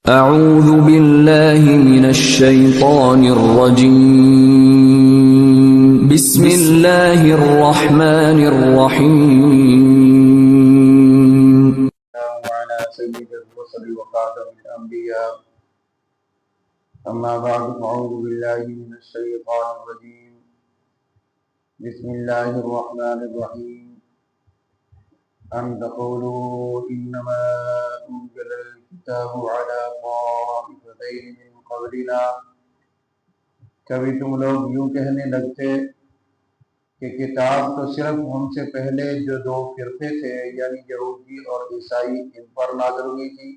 اعوذ باللہ من الشیطان الرجیم بسم اللہ الرحمن الرحیم وعلى سيد الرسل وخاتم الأنبياء أما بعد فأعوذ بالله من الشيطان الرجيم بسم الله الرحمن الرحيم أن تقولوا إنما أنزل الكتاب على طائفتين من قبلنا کبھی تم لوگ یوں کہنے لگتے کہ کتاب تو صرف ہم سے پہلے جو دو فرقے تھے یعنی یہودی اور عیسائی ان پر نازل ہوئی تھی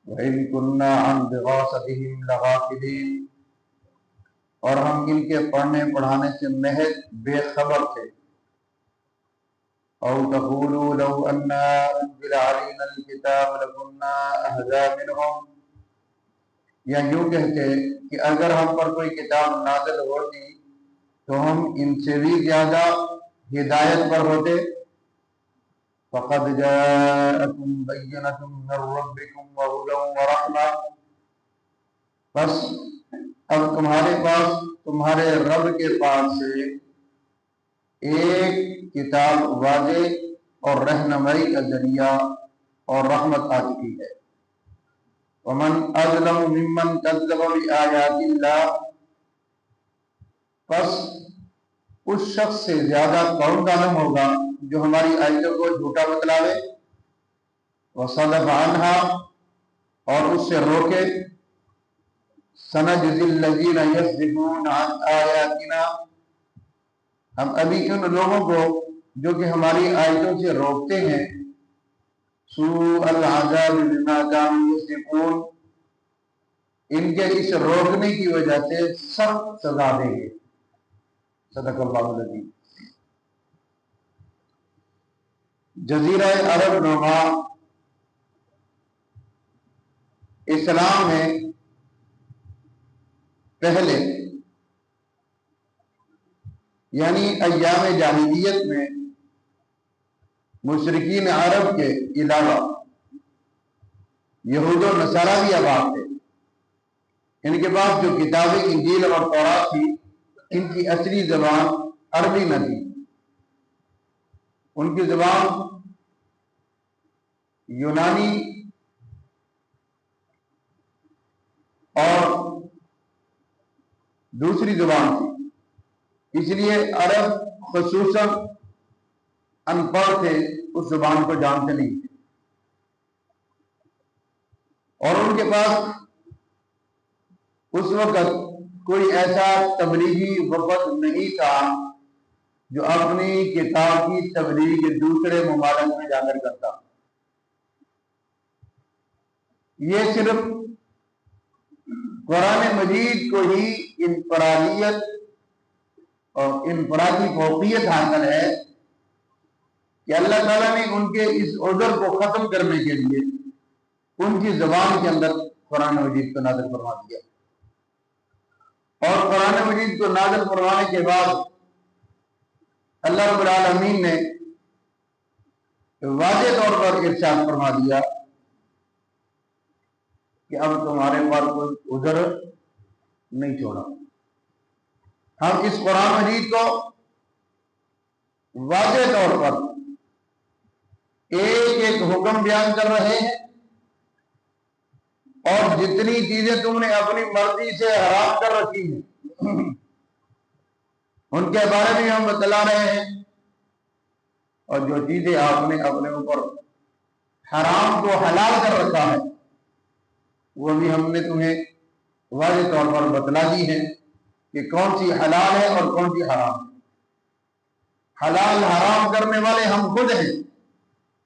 وَإِذْ كُنَّا عَنْ دِرَاسَتِهِمْ لَغَافِلِينَ اور ہم ان کے پڑھنے پڑھانے سے محض بے خبر تھے أَوْ تَقُولُوا لَوْ أَنَّا أُنزِلَ عَلَيْنَا الْكِتَابُ لَكُنَّا أَهْدَىٰ مِنْهُمْ یا یوں کہتے کہ اگر ہم پر کوئی کتاب نازل ہوتی تو ہم ان سے بھی زیادہ ہدایت پر ہوتے فَقَدْ جَاءَكُمْ بَيِّنَةٌ مِّن رَّبِّكُمْ وَهُدًى وَرَحْمَةٌ بس اب تمہارے رب کے پاس سے ایک کتاب واضح اور رہنمائی کا ذریعہ اور رحمت آ چکی ہے وَمَنْ أَظْلَمُ مِمَّنْ كَذَّبَ بِآيَاتِ اللَّهِ بس اس شخص سے زیادہ کون ظالم ہوگا جو ہماری آیتوں کو جھوٹا بتلاوے وَصَدَفَ عَنْهَا اور اس سے روکے سَنَجْزِي الَّذِينَ يَصْدِفُونَ عَنْ آيَاتِنَا ہم ابھی ان لوگوں کو جو کہ ہماری آیتوں سے روکتے ہیں سوء العذاب بما كانوا يصدفون ان کے اس روکنے کی وجہ سے سخت سزا دیں گے صدق اللہ العظیم جزیرہ عرب نما اسلام میں پہلے یعنی ایام جاہلیت میں مشرکین عرب کے علاوہ یہود و نصارہ بھی آباد تھے ان کے پاس جو کتابیں انجیل اور تورات تھی ان کی اصلی زبان عربی نہ تھی ان کی زبان یونانی اور دوسری زبان تھی اس لیے عرب خصوصاً ان پڑھ تھے اس زبان کو جانتے نہیں تھے اور ان کے پاس اس وقت کوئی ایسا تبلیغی وفد نہیں تھا جو اپنی کتاب کی تبلیغ دوسرے ممالک میں جا کر کرتا یہ صرف قرآن مجید کو ہی انفرادیت اور انفرادی فوقیت حاصل ہے کہ اللہ تعالیٰ نے ان کے اس عذر کو ختم کرنے کے لیے ان کی زبان کے اندر قرآن مجید کو نازل فرما دیا اور قرآن مجید کو نازل فرمانے کے بعد اللہ رب العالمین نے واضح طور پر ارشاد فرما دیا کہ اب تمہارے پر کوئی عذر نہیں چھوڑا ہم اس قرآن مجید کو واضح طور پر ایک ایک حکم بیان کر رہے ہیں اور جتنی چیزیں تم نے اپنی مرضی سے حرام کر رکھی ہیں ان کے بارے میں ہم بتلا رہے ہیں اور جو چیزیں آپ نے اپنے اوپر حرام کو حلال کر رکھا ہے وہ بھی ہم نے تمہیں واضح طور پر بتلا دی ہے کہ کون سی حلال ہے اور کون سی حرام ہے حلال حرام کرنے والے ہم خود ہیں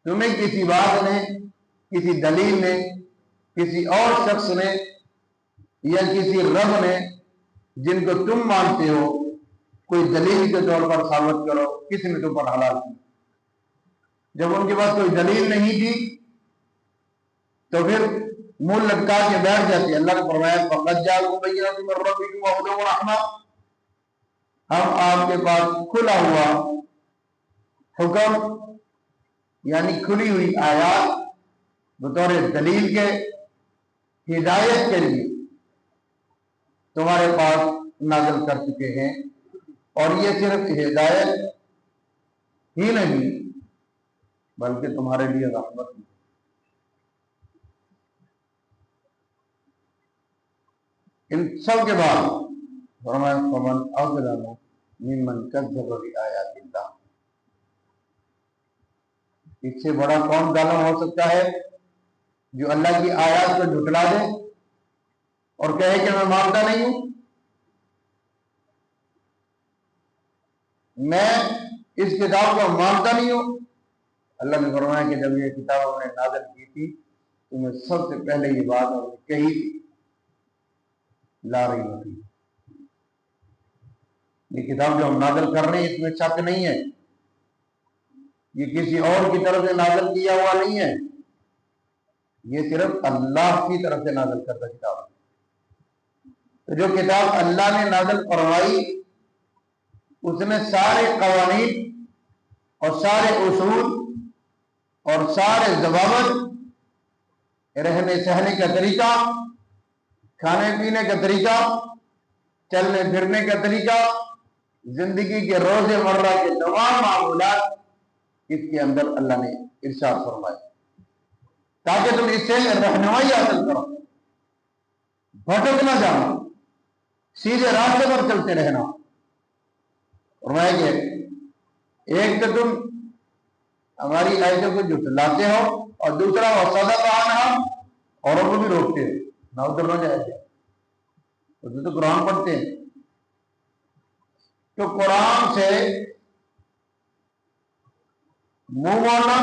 تمہیں کسی بات نے کسی دلیل نے کسی اور شخص نے یا کسی رب نے جن کو تم مانتے ہو کوئی دلیل کے طور پر ثابت کرو کس نے تم پر حلال کی جب ان کے پاس کوئی دلیل نہیں تھی تو پھر منہ لٹکا کے بیٹھ جاتے اللہ نے فرمایا فقد جاءکم بینۃ من ربکم وہدی ورحمہ ہم آپ کے پاس کھلا ہوا حکم یعنی کھلی ہوئی آیات بطور دلیل کے ہدایت کے لیے تمہارے پاس نازل کر چکے ہیں، اور یہ صرف ہدایت ہی نہیں بلکہ تمہارے لیے رحمت بھی۔ ان سب کے بعد فرمایا فمن اظلم ممن کذب بآیات اللہ، اس سے بڑا کون ظالم ہو سکتا ہے جو اللہ کی آیات کو جھٹلا دے اور کہے کہ میں مانتا نہیں ہوں، میں اس کتاب کو مانتا نہیں ہوں۔ اللہ نے فرمایا کہ جب یہ کتاب ہم نے نازل کی تھی تو میں سب سے پہلے یہ بات ہم نے کہی تھی، لا ریب فیہ، یہ کتاب جو ہم نازل کر رہے ہیں اس میں شک نہیں ہے، یہ کسی اور کی طرف سے نازل کیا ہوا نہیں ہے، یہ صرف اللہ کی طرف سے نازل کردہ کتاب ہے۔ تو جو کتاب اللہ نے نازل فرمائی اس نے سارے قوانین اور سارے اصول اور سارے ضوابط، رہنے سہنے کا طریقہ، کھانے پینے کا طریقہ، چلنے پھرنے کا طریقہ، زندگی کے روز مرہ کے تمام معمولات اس کے اندر اللہ نے ارشاد فرمائے تاکہ تم اس سے رہنمائی حاصل کرو، بھٹک نہ جاؤ، سیدھے راستے پر چلتے رہنا۔ فرمایا کہ ایک تو تم ہماری آیتوں کو جھٹلاتے ہو، اور دوسرا وصدقنا، اوروں کو بھی روکتے ہو، نہ ادھر نہ جائے، تو قرآن پڑھتے ہیں۔ تو قرآن سے منہ موڑنا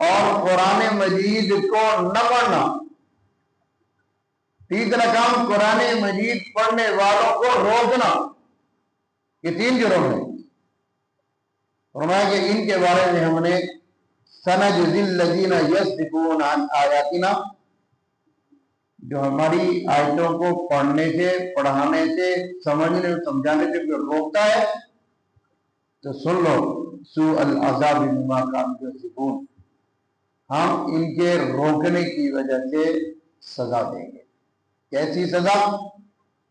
اور قرآن مجید کو نہ پڑھنا، تیسرا کام قرآن مجید پڑھنے والوں کو روکنا، یہ تین جرم ہے۔ فرمایا کہ ان کے بارے میں ہم نے سنجزی الذین یصدقون عن آیاتنا، جو ہماری آیتوں کو پڑھنے سے، پڑھانے سے، سمجھنے اور سمجھانے سے جو روکتا ہے تو سن لو، سوء العذاب بما کانوا یصفون، ہم ان کے روکنے کی وجہ سے سزا دیں گے۔ کیسی سزا؟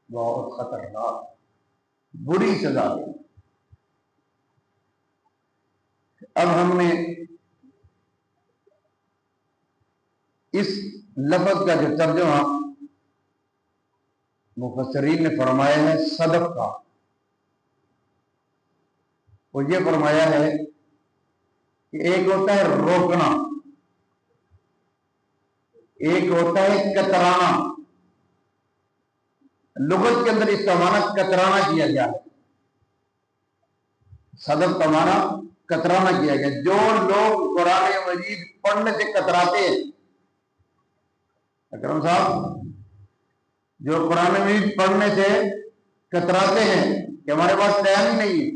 بہت خطرناک، بری سزا دیں گے۔ اب ہم نے اس لفظ کا جو ترجمہ مفسرین نے فرمایا ہے صدق کا، وہ یہ فرمایا ہے کہ ایک ہوتا ہے روکنا، ایک ہوتا ہے کترانا۔ لغت کے اندر اس کا معنی کترانا کیا گیا ہے، صدق کا معنی کترانا کیا گیا۔ جو لوگ قرآن مجید پڑھنے سے کتراتے ہیں، اکرم صاحب، جو قرآن مجید پڑھنے سے کتراتے ہیں کہ ہمارے پاس ٹائم ہی نہیں ہے،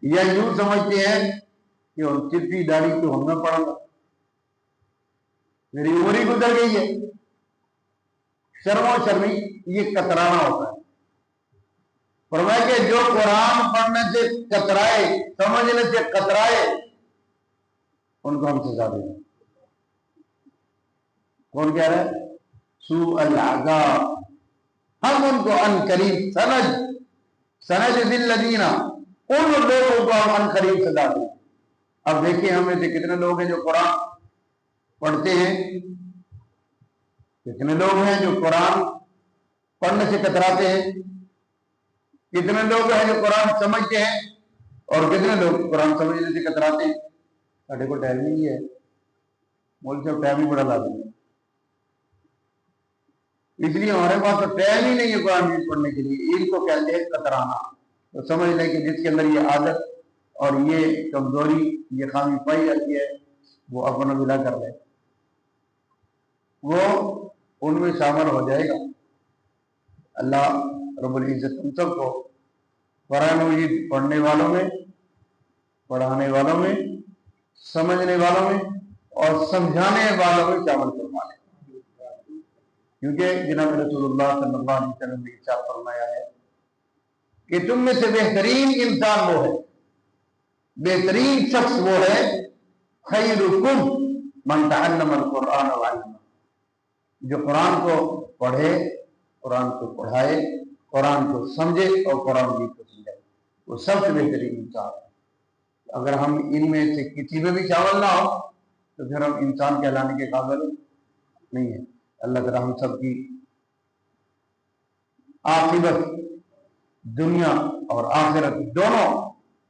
یا یوں سمجھتے ہیں کہ چٹی داڑھی تو ہم نے پڑھا، میری عمر ہی گزر گئی ہے، شرم و شرمی، یہ کترانا ہوتا ہے۔ فرمایا کہ جو قرآن پڑھنے سے کترائے، سمجھنے سے کترائے، ان کو ہم سزا دیں گے۔ کون کہہ رہا ہے؟ سوء العذاب، ہم ان کو ان قریب سنجزی الذین، ان لوگوں کو ہم ان قریب سزا دیں۔ اب دیکھیں ہم میں سے کتنے لوگ ہیں جو قرآن پڑھتے ہیں، کتنے لوگ ہیں جو قرآن پڑھنے سے کتراتے ہیں، کتنے لوگ ہیں جو قرآن سمجھتے ہیں، اور کتنے لوگ قرآن سمجھنے سے کتراتے ہیں۔ ساڈے کو ٹائم نہیں ہے، مول سے ٹائم ہی بڑا لازم ہے، اس لیے ہمارے پاس تو ٹائم ہی نہیں ہے قرآن پڑھنے کے لیے۔ ان کو کہتے ہیں کترانا۔ تو سمجھ لیں کہ جس کے اندر یہ عادت اور یہ کمزوری، یہ خامی پائی جاتی ہے، وہ اپنا ملا کر لے، وہ ان میں شامل ہو جائے گا۔ اللہ رب العزت ہم سب کو قرآن مجید پڑھنے والوں میں، پڑھانے والوں میں، سمجھنے والوں میں اور سمجھانے والوں میں شامل فرما لے، کیونکہ جناب رسول اللہ صلی اللہ علیہ وسلم نے ارشاد فرمایا ہے کہ تم میں سے بہترین انسان وہ ہے، بہترین شخص وہ ہے، خیرکم من تعلم القرآن وعلمہ، جو قرآن کو پڑھے، قرآن کو پڑھائے، قرآن کو سمجھے اور قرآن کو سمجھائے، وہ سب سے بہترین انسان ہے۔ اگر ہم ان میں سے کسی میں بھی شامل نہ ہو تو پھر ہم انسان کہلانے کے قابل نہیں ہیں۔ اللہ تعالی ہم سب کی عاقبت دنیا اور آخرت دونوں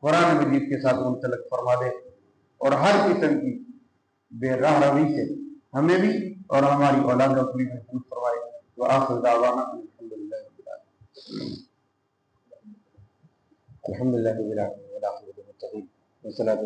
قرآن مجید کے ساتھ منسلک فرما دے، اور ہر قسم کی بے راہ روی سے ہمیں بھی اور ہماری اولاد کو بھی محفوظ فرمائے۔ وآخر دعوانا الحمدللہ رب العالمین۔ الحمدللہ رب العالمین والعاقبۃ للمتقین والصلاۃ